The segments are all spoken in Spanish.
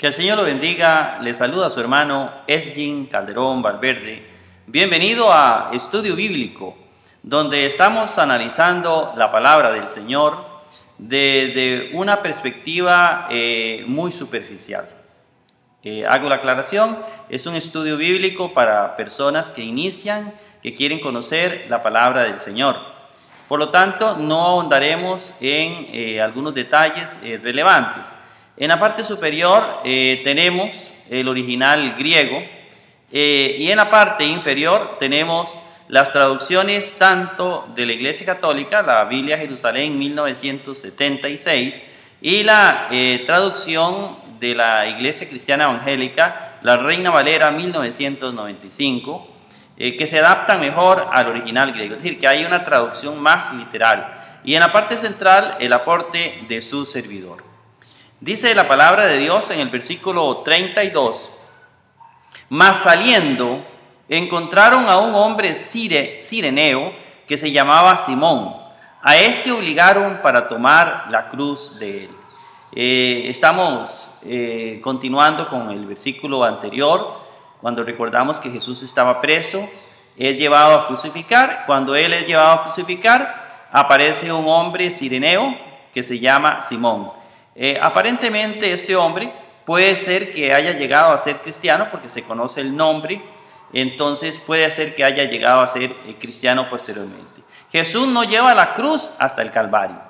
Que el Señor lo bendiga. Le saluda a su hermano Esgin Calderón Valverde. Bienvenido a Estudio Bíblico, donde estamos analizando la palabra del Señor desde una perspectiva muy superficial. Hago la aclaración, es un estudio bíblico para personas que inician, que quieren conocer la palabra del Señor. Por lo tanto, no ahondaremos en algunos detalles relevantes. En la parte superior tenemos el original griego y en la parte inferior tenemos las traducciones tanto de la Iglesia Católica, la Biblia Jerusalén 1976, y la traducción de la Iglesia Cristiana Evangélica, la Reina Valera 1995, que se adaptan mejor al original griego, es decir, que hay una traducción más literal. Y en la parte central, el aporte de su servidor. Dice la palabra de Dios en el versículo 32, mas saliendo, encontraron a un hombre cireneo que se llamaba Simón. A este obligaron para tomar la cruz de él. Estamos continuando con el versículo anterior, cuando recordamos que Jesús estaba preso, es llevado a crucificar. Cuando él es llevado a crucificar, aparece un hombre cireneo que se llama Simón. Aparentemente este hombre puede ser que haya llegado a ser cristiano porque se conoce el nombre, entonces puede ser que haya llegado a ser cristiano posteriormente. Jesús no lleva la cruz hasta el Calvario.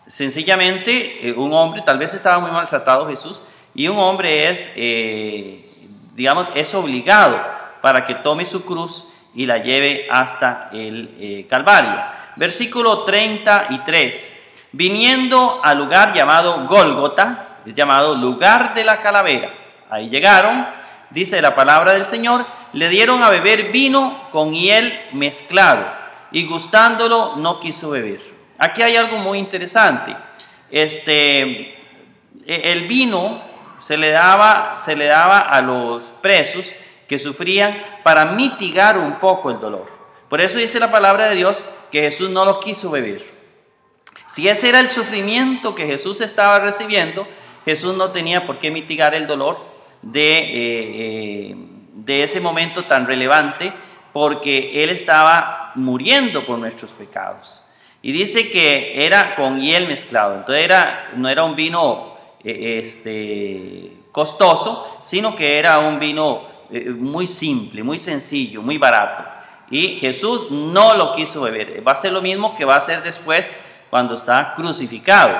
Sencillamente un hombre, tal vez estaba muy maltratado Jesús, y un hombre es, es obligado para que tome su cruz y la lleve hasta el Calvario. Versículo 33. Viniendo al lugar llamado Gólgota, es llamado lugar de la calavera. Ahí llegaron, dice la palabra del Señor, le dieron a beber vino con hiel mezclado y gustándolo no quiso beber. Aquí hay algo muy interesante. El vino se le daba a los presos que sufrían para mitigar un poco el dolor. Por eso dice la palabra de Dios que Jesús no lo quiso beber. Si ese era el sufrimiento que Jesús estaba recibiendo, Jesús no tenía por qué mitigar el dolor de ese momento tan relevante, porque Él estaba muriendo por nuestros pecados. Y dice que era con hiel mezclado, entonces no era un vino costoso, sino que era un vino muy simple, muy sencillo, muy barato. Y Jesús no lo quiso beber. Va a ser lo mismo que va a hacer después cuando está crucificado.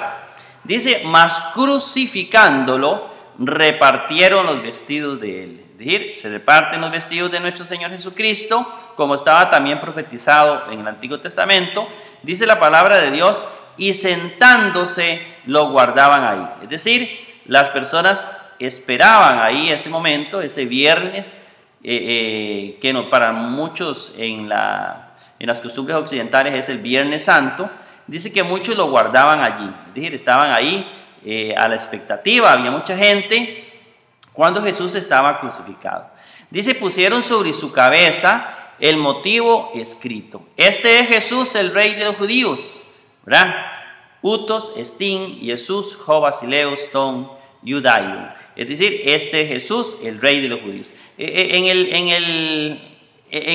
Dice, mas crucificándolo, repartieron los vestidos de él. Es decir, se reparten los vestidos de nuestro Señor Jesucristo, como estaba también profetizado en el Antiguo Testamento. Dice la palabra de Dios, y sentándose lo guardaban ahí. Es decir, las personas esperaban ahí ese momento, ese viernes, que no, para muchos en las costumbres occidentales es el Viernes Santo. Dice que muchos lo guardaban allí, es decir, estaban ahí a la expectativa, había mucha gente cuando Jesús estaba crucificado. Dice, pusieron sobre su cabeza el motivo escrito. Este es Jesús, el Rey de los judíos, ¿verdad? Utos, estin, Jesús, jo basileus, ton, judaium. Es decir, este es Jesús, el Rey de los judíos. En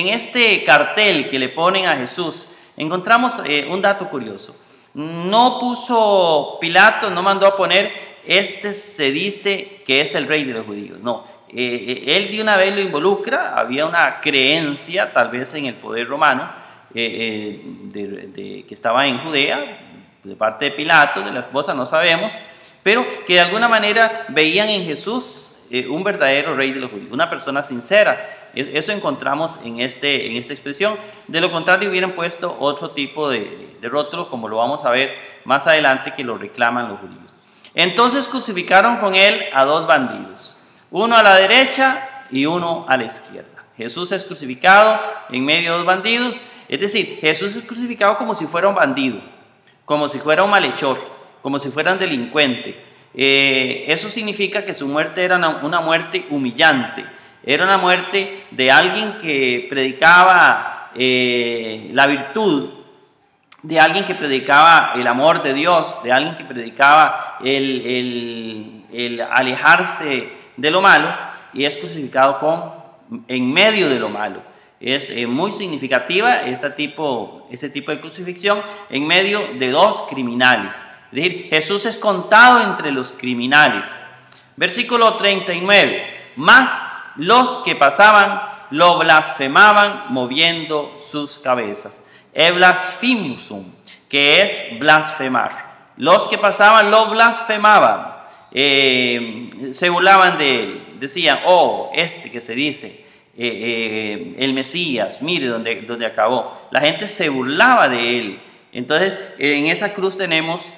este cartel que le ponen a Jesús, encontramos un dato curioso. No puso Pilato, no mandó a poner, este se dice que es el Rey de los judíos. No, él de una vez lo involucra. Había una creencia, tal vez en el poder romano, que estaba en Judea, de parte de Pilato, de la esposa, no sabemos, pero que de alguna manera veían en Jesús un verdadero Rey de los judíos, una persona sincera. Eso encontramos en esta expresión. De lo contrario hubieran puesto otro tipo de rótulos, como lo vamos a ver más adelante, que lo reclaman los judíos. Entonces crucificaron con él a dos bandidos, uno a la derecha y uno a la izquierda. Jesús es crucificado en medio de dos bandidos, es decir, Jesús es crucificado como si fuera un bandido, como si fuera un malhechor, como si fuera un delincuente. Eso significa que su muerte era una muerte humillante. Era una muerte de alguien que predicaba la virtud, de alguien que predicaba el amor de Dios, de alguien que predicaba el alejarse de lo malo y es crucificado en medio de lo malo. Es muy significativa ese tipo de crucifixión en medio de dos criminales. Es decir, Jesús es contado entre los criminales. Versículo 39. Mas los que pasaban lo blasfemaban moviendo sus cabezas. Blasphemosum, que es blasfemar. Los que pasaban lo blasfemaban, se burlaban de él. Decían, oh, este que se dice, el Mesías, mire donde acabó. La gente se burlaba de él. Entonces, en esa cruz tenemos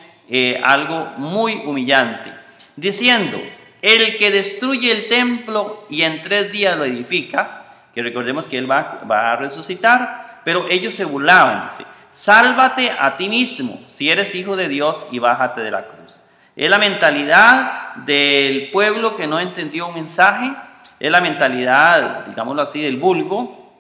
algo muy humillante. Diciendo, el que destruye el templo y en 3 días lo edifica, que recordemos que él va a resucitar, pero ellos se burlaban, dice, sálvate a ti mismo, si eres hijo de Dios, y bájate de la cruz. Es la mentalidad del pueblo que no entendió un mensaje, es la mentalidad, digámoslo así, del vulgo,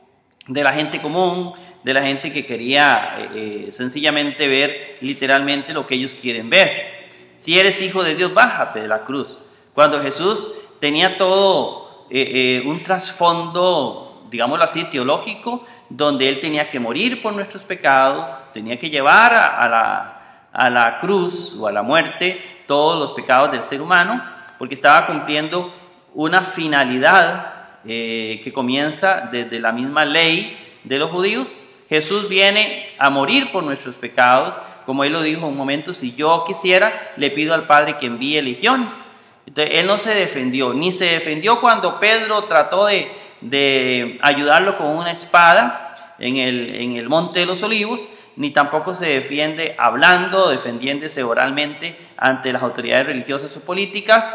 de la gente común, de la gente que quería sencillamente ver literalmente lo que ellos quieren ver. Si eres hijo de Dios, bájate de la cruz. Cuando Jesús tenía todo un trasfondo, digámoslo así, teológico, donde Él tenía que morir por nuestros pecados, tenía que llevar a la cruz o a la muerte todos los pecados del ser humano, porque estaba cumpliendo una finalidad que comienza desde la misma ley de los judíos. Jesús viene a morir por nuestros pecados, como Él lo dijo un momento, si yo quisiera, le pido al Padre que envíe legiones. Entonces, Él no se defendió, ni se defendió cuando Pedro trató de ayudarlo con una espada en el Monte de los Olivos, ni tampoco se defiende hablando, defendiéndose oralmente ante las autoridades religiosas o políticas.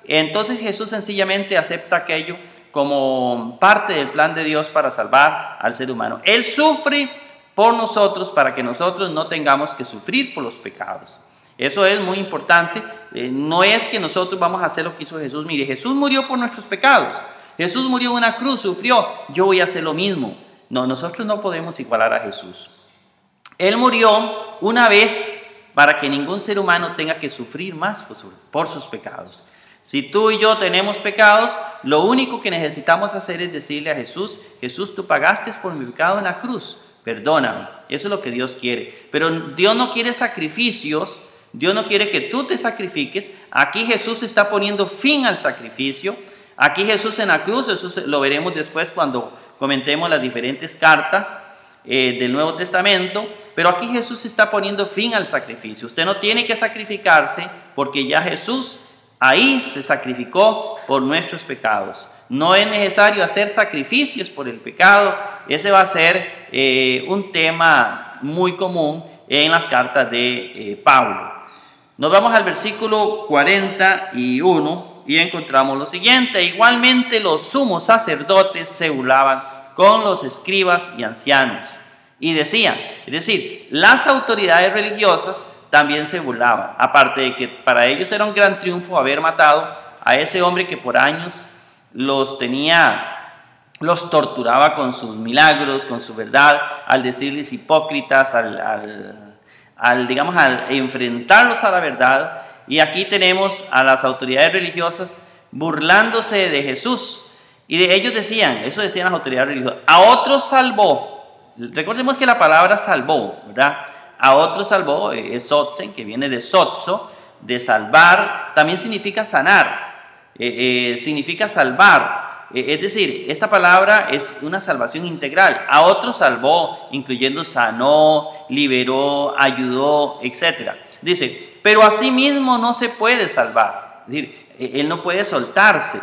Entonces Jesús sencillamente acepta aquello como parte del plan de Dios para salvar al ser humano. Él sufre por nosotros para que nosotros no tengamos que sufrir por los pecados. Eso es muy importante. No es que nosotros vamos a hacer lo que hizo Jesús. Mire, Jesús murió por nuestros pecados. Jesús murió en una cruz, sufrió. Yo voy a hacer lo mismo. No, nosotros no podemos igualar a Jesús. Él murió una vez para que ningún ser humano tenga que sufrir más por sus pecados. Si tú y yo tenemos pecados, lo único que necesitamos hacer es decirle a Jesús, Jesús, tú pagaste por mi pecado en la cruz, perdóname. Eso es lo que Dios quiere. Pero Dios no quiere sacrificios, Dios no quiere que tú te sacrifiques. Aquí Jesús está poniendo fin al sacrificio. Aquí Jesús en la cruz, eso lo veremos después cuando comentemos las diferentes cartas del Nuevo Testamento, pero aquí Jesús está poniendo fin al sacrificio. Usted no tiene que sacrificarse porque ya Jesús ahí se sacrificó por nuestros pecados. No es necesario hacer sacrificios por el pecado. Ese va a ser un tema muy común en las cartas de Pablo. Nos vamos al versículo 41 y encontramos lo siguiente. Igualmente los sumos sacerdotes se burlaban con los escribas y ancianos y decían, es decir, las autoridades religiosas también se burlaban, aparte de que para ellos era un gran triunfo haber matado a ese hombre que por años los torturaba con sus milagros, con su verdad, al decirles hipócritas, al enfrentarlos a la verdad. Y aquí tenemos a las autoridades religiosas burlándose de Jesús. Y de ellos decían, eso decían las autoridades religiosas, a otros salvó. Recordemos que la palabra salvó, ¿verdad? A otros salvó, es sotzen, que viene de sotso, de salvar, también significa sanar, significa salvar. Es decir, esta palabra es una salvación integral. A otros salvó, incluyendo sanó, liberó, ayudó, etc. Dice, pero así mismo no se puede salvar. Es decir, Él no puede soltarse.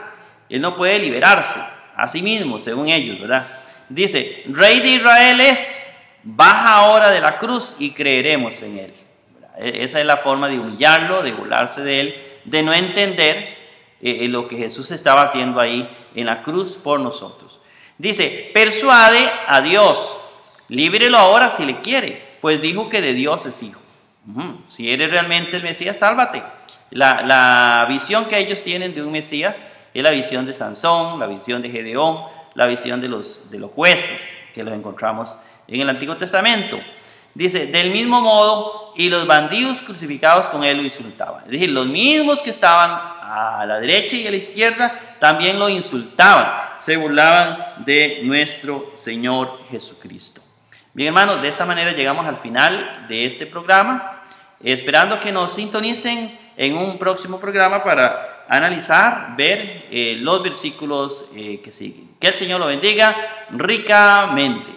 Él no puede liberarse a sí mismo, según ellos, ¿verdad? Dice, Rey de Israel es, baja ahora de la cruz y creeremos en Él. Esa es la forma de humillarlo, de burlarse de Él, de no entender lo que Jesús estaba haciendo ahí en la cruz por nosotros. Dice, persuade a Dios, líbrelo ahora si le quiere, pues dijo que de Dios es hijo. Si eres realmente el Mesías, sálvate. La visión que ellos tienen de un Mesías es la visión de Sansón, la visión de Gedeón, la visión de los jueces que los encontramos en el Antiguo Testamento. Dice, del mismo modo, y los bandidos crucificados con él lo insultaban. Es decir, los mismos que estaban a la derecha y a la izquierda también lo insultaban, se burlaban de nuestro Señor Jesucristo. Bien, hermanos, de esta manera llegamos al final de este programa, esperando que nos sintonicen en un próximo programa para analizar, ver los versículos que siguen. Que el Señor lo bendiga ricamente.